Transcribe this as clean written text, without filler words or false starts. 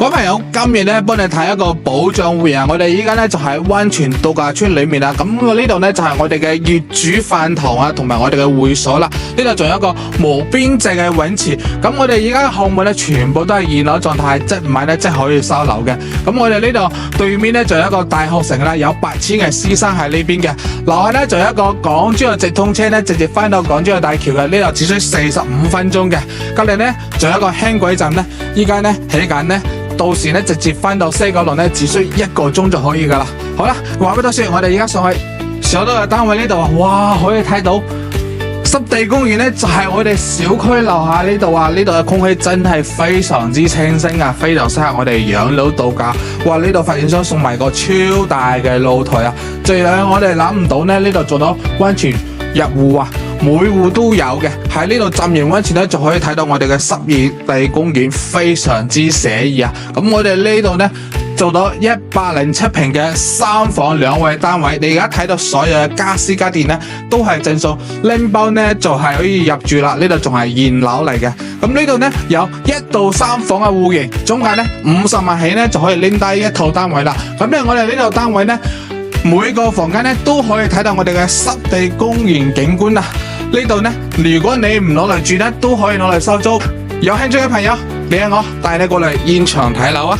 各位朋友，今日咧幫你睇一個保障會啊！我哋依家咧就喺溫泉度假村裏面啦。咁我呢度咧就係我哋嘅業主飯堂啊，同埋我哋嘅會所啦。呢度仲有一個無邊際嘅泳池。咁我哋而家嘅項目咧全部都係現樓狀態，即唔係咧即係可以收樓嘅。咁我哋呢度對面咧就有一個大學城啦，有8000嘅師生喺呢邊嘅。樓下咧就有一個港珠澳直通車咧，直接翻到港珠澳大橋嘅。呢度只需45分鐘嘅。隔籬咧仲有一個輕軌站咧，依家咧起緊咧。到時咧直接翻到西九龍咧，只需1個鐘就可以噶啦。好啦，話俾多說，我哋而家上到嘅單位呢度啊，哇，可以睇到濕地公園咧，就係我哋小區樓下呢度啊。呢度嘅空氣真係非常之清新啊，非常適合我哋養老度假。哇，呢度發展商送埋個超大嘅露台啊，最令我哋諗唔到咧，呢度做到溫泉入戶啊！每戶都有嘅，喺呢度浸完溫泉咧，就可以睇到我哋嘅濕地公園，非常之寫意啊！咁我哋呢度呢，做到107平嘅3房2衛單位，你而家睇到所有嘅家私家電呢，都係正數，拎包呢就係可以入住啦。呢度仲係現樓嚟嘅。咁呢度呢，有1到3房嘅戶型，總價呢50萬起呢就可以拎低一套單位啦。咁呢，我哋呢度單位呢，每個房間呢都可以睇到我哋嘅濕地公園景觀啊！呢度呢，如果你唔攞嚟住呢，都可以攞嚟收租。有興趣嘅朋友，你我帶你過嚟現場睇樓啊！